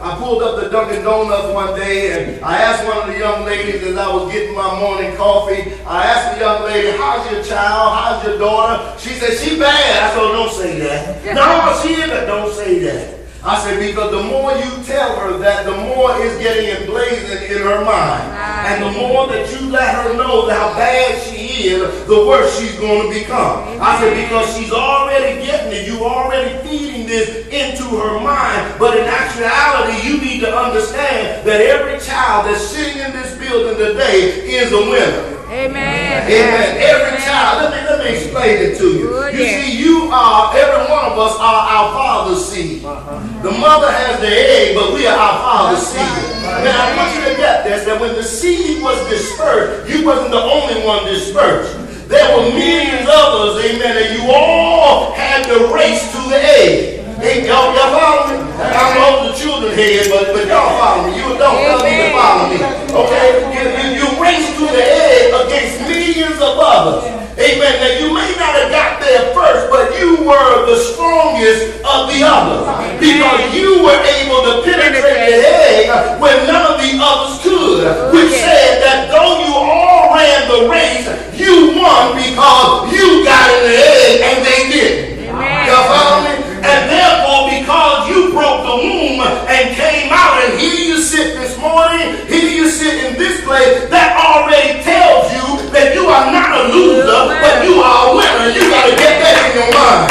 I pulled up the Dunkin' Donuts one day and I asked one of the young ladies as I was getting my morning coffee, I asked the young lady, how's your child? How's your daughter? She said, she bad. I said, oh, don't say that. No, she isn't. Don't say that. I said, because the more you tell her that, the more it's getting emblazoned in her mind. And the more that you let her know how bad she is, the worse she's going to become. I said, because she's already getting it. You already feeding this into her mind. But in actuality, you need to understand that every child that's sitting in this building today is a winner. Amen. Amen. Every child, let me explain it to you. You see, every one of us are our father's seed. The mother has the egg, but we are our father's seed. Now, I want you to get this, that when the seed was dispersed, you wasn't the only one dispersed. There were millions of others, amen, and you all had to race to the egg. Hey, y'all follow me? I don't know the children here, but y'all follow me. You don't need to follow me. Okay? You race to the egg against millions of others. Amen. Now you may not have got there first, but you were the strongest of the others. Because you were able to penetrate the egg when none of the others could. Which said that though you all ran the race, you won because you got in the egg and they didn't. Y'all follow me? And therefore, because you broke the womb and came out, and here you sit this morning, here you sit in this place, that already tells you that you are not a loser, but you are a winner. You got to get that in your mind.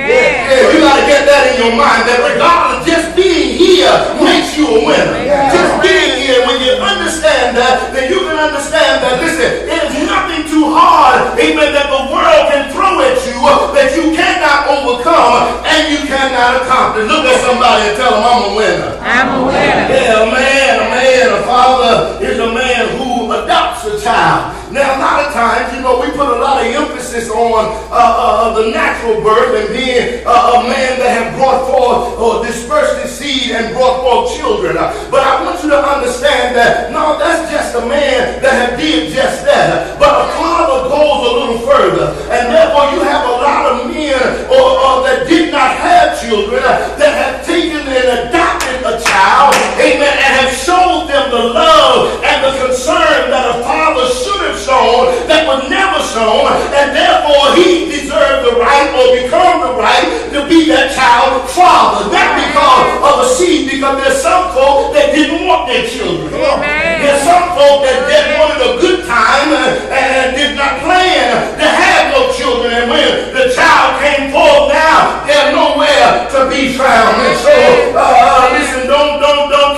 Yeah, you got to get that in your mind, that regardless, just being here makes you a winner. Just being here, when you understand that, then you can understand that, listen, there's nothing too hard, amen, that the world can throw at you that you cannot overcome and you cannot accomplish. Look at somebody and tell them, I'm a winner. I'm a winner. Yeah, a father is a man who adopts a child. Now, a lot of times, we put a lot of emphasis on the natural birth and being a man that have brought forth or dispersed his seed and brought forth children. But I want you to understand that, no, that's just a man that have did just that. But a father goes a little further. And therefore, you have a lot of men that did not have children that have taken and adopted a child, amen, and have showed them the love and the concern that a father should have shown that was never shown, and therefore he deserved the right or become the right to be that child's father. Not because of a seed, because there's some folk that didn't want their children. There's some folk that wanted a good time and did not plan to have no children, and when the child came forth, now they're nowhere to be found. And so listen, don't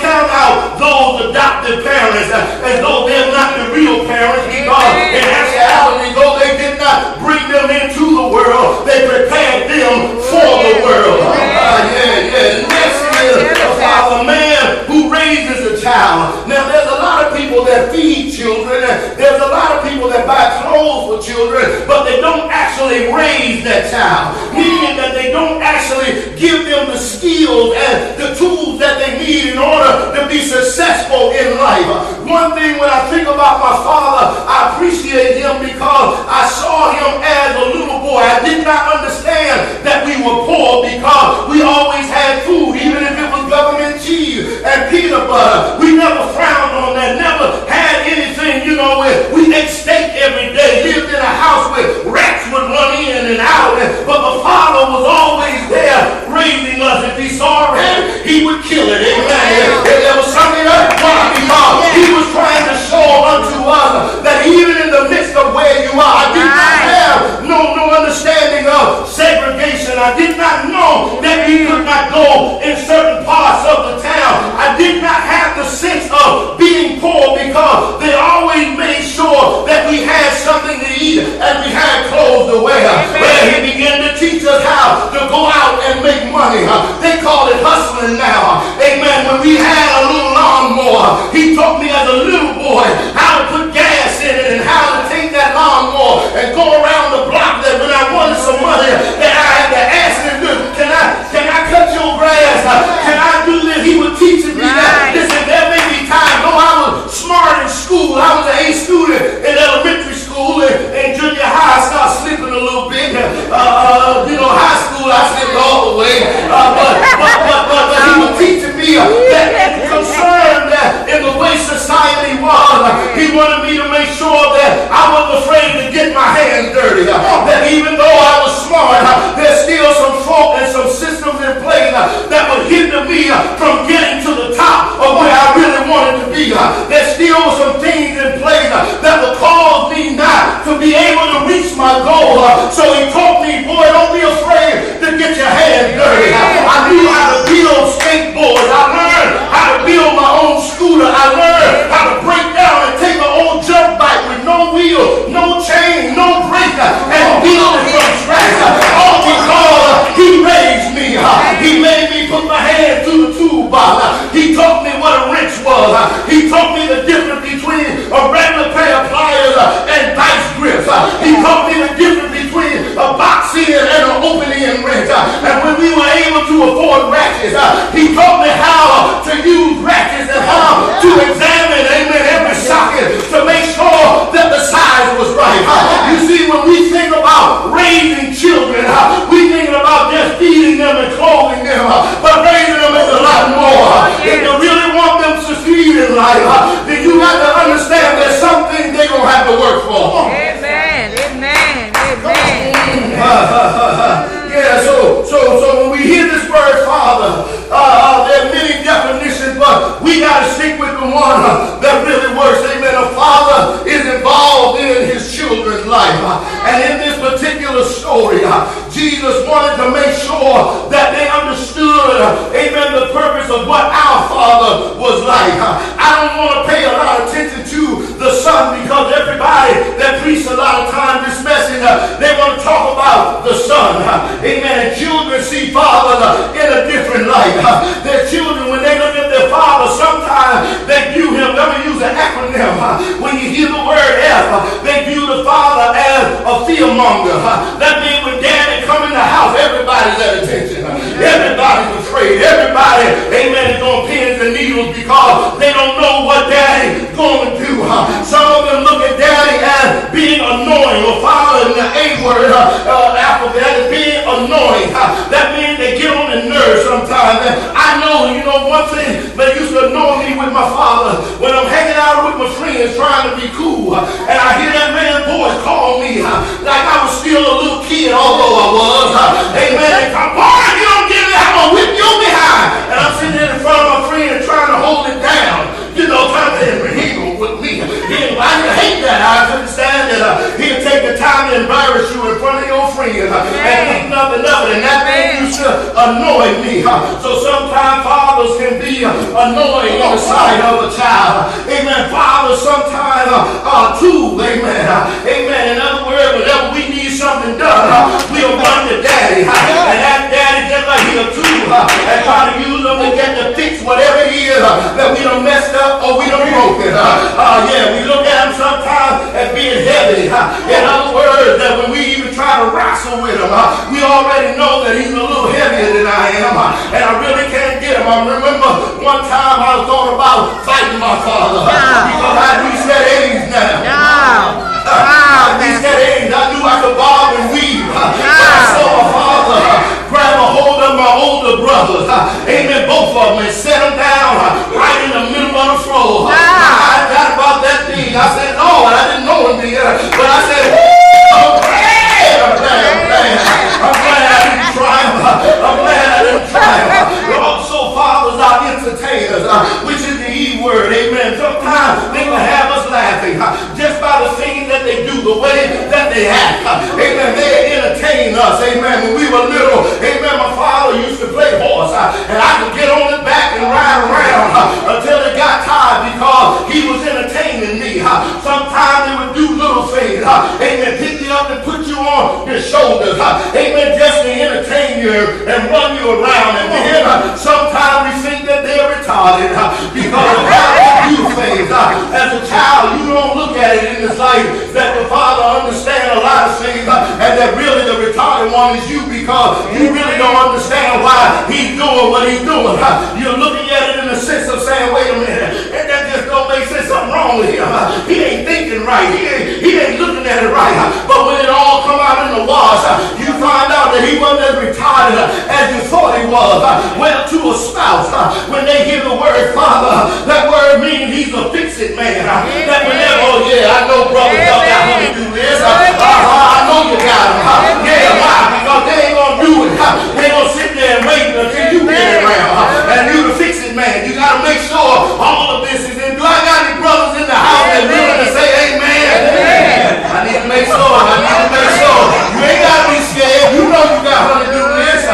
count out those adopted parents as though they're not the real parents, because in actuality, though they did not bring them into the world, they prepared them for the world. Next is a man who raises a child. Now, there's a lot of people that feed children. There's a lot of people that buy clothes for children, but they don't actually raise that child. Meaning that they don't actually give them the skills and the tools that they need in order to be successful in life. One thing when I think about my father, I appreciate him because I saw him as a little boy. I did not understand that we were poor because we always had food, even if it was government cheese and peanut butter. We never frowned on that, never had anything, we ate steak every day, lived in a house where rats would run in and out, but my father was always there raising us. If he saw a rat, he would kill it. Amen. There was something else because he was trying to show unto us that even in the midst of where you are, I did not have no understanding of segregation. I did not know that we could not go in certain parts amen, is on pins and needles because they don't know what daddy is going to do. Some of them look at daddy as being annoying, or father in the A word alphabet as being annoying. That means they get on the nerves sometimes. And I know, one thing that used to annoy me with my father, when I'm hanging out with my friends trying to be cool, and I hear that man's voice call me like I was still a little kid, although I was. Amen. They come, boy, you don't get it, I'm going to whip you behind. And I'm sitting there in front of my friend trying to hold it down. Trying to say, he going to whip me. I hate that. I understand that he'll take the time to embarrass you in front of your friends and think nothing of it. And that thing used to annoy me. So sometimes fathers can be annoying in the sight of a child. Amen. Fathers sometimes are too. Amen. Amen. In other words, whenever we need something done, we'll run to daddy. And that daddy just like he'll too. And try to use them to get to fix whatever it is that we done messed up or we done broken. We look at him sometimes as being heavy. In other words, that when we even try to wrestle with him, we already know that he's a little heavier than I am. And I really can't get him. I remember one time I was thought about fighting my father. Because I reached that age now. I reached that age. I knew I could bob and weave. But I saw my father grab a hold of my older brothers. Amen. Both of them and set them down right in the middle of the floor. I got about that thing. I said, Lord, I didn't know him then. But I said, I'm glad I didn't triumph. I'm glad I didn't triumph. Also, fathers are entertainers, which is the E word. Amen. Sometimes they can have us laughing just by the things that they do, the way that they act. Amen. They entertain us. Amen. When we were little, amen, my father used to play horse. And I could get on his back and ride around until it got tired because he was entertaining me. Sometimes they would do little things. Amen. Pick you up and put you on his shoulders. Amen. Just to entertain you and run you around. And then sometimes we think that they're retarded because of how they do things. As a child, you don't look at it in this light that the father understands a lot of things and that really the retarded one is you because you really don't understand why he's doing what he's doing. You're looking at it in the sense of saying, wait a minute, and that just don't make sense. Something wrong with him. He ain't thinking right. He ain't looking at it right. But when it all come out in the wash, you find out that he wasn't as retarded as you thought he was. Well, to a spouse, when they hear the word father, that word means he's a fix-it man. That whenever, oh yeah, I know brother got to do this. I know you got him. Yeah, why? Because they ain't going to do it. They going to sit there and wait until you get around. And you the fix-it man. You got to make sure all of this is in. Do I got any brothers in the house that willing to say amen? I need to make sure. You ain't got to be scared. You know you got to do this.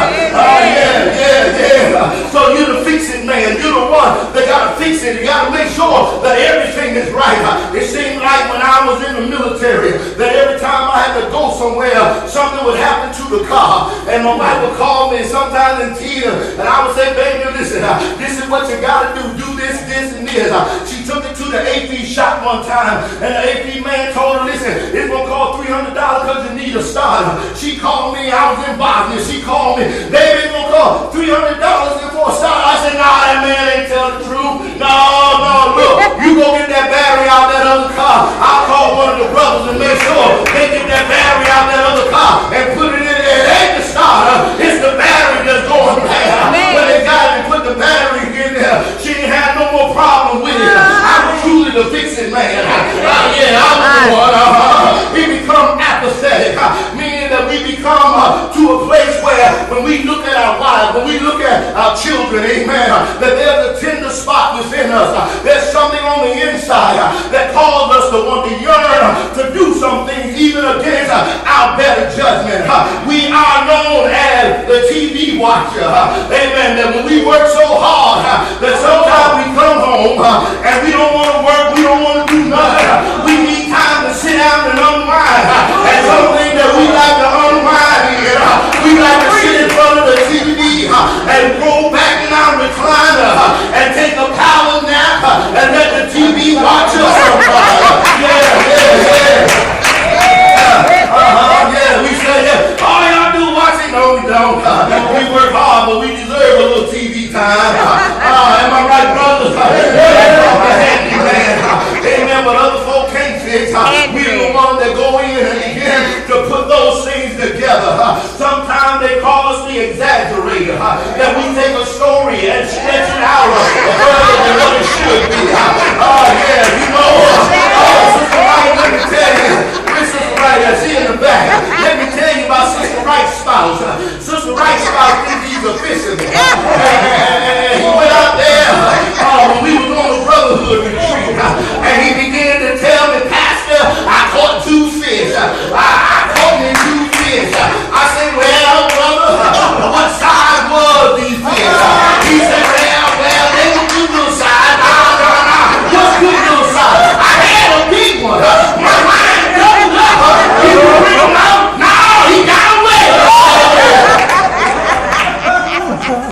So you're the fix-it man. You're the one that got to fix it. You got to make sure that everything is right. It seemed like when I was in the military that every time I had to go somewhere, something would happen to the car. And my wife would call me sometimes in tears. And I would say, baby, listen, this is what you got to do. Do this, and this. She took it to the AP shop one time. And the AP man told her, listen, it's going to cost $300 because you need a starter. She called me. I was in Bosnia. She called me. Baby, it's going to cost $300 for a starter. I said, nah, that man ain't telling the truth. No, look, you go get that battery out that other car. I'll call one of the brothers and make sure they get that battery out that other car and put it in there. It ain't the starter, it's the battery that's going bad. When they got it and put the battery in there, she didn't have no more problem with it. I was truly the fix-it man. I was the one. We become apathetic, meaning that we become to a place where when we look at our wives, when we look at our children, amen, that there's a tender spot within us. There's something on the inside that calls us to want to yearn to do some things even against our better judgment. We are known as the TV watcher. Amen. That when we work so hard that sometimes we come home and we don't want to work, we don't want to do nothing. We need time to sit down and unwind. And something that we like to unwind in, we like to sit in front of the TV and roll back in our recliner and take a power nap and let the TV watch us. We say, all y'all do watch it. No, we don't. We work hard, but we deserve a little TV time. time. Am I right, brothers? Amen. Amen. But other folk can't fix. We're the ones that go in and begin to put those things together. Sometimes they call us the exaggerator. That we take a story and stretch it out further than what it should be. Yeah, you know, Sister Wright, let me tell you. Sister Wright, I see in the back. Let me tell you about Sister Wright's spouse. Sister Wright's spouse thinks he's a fisherman.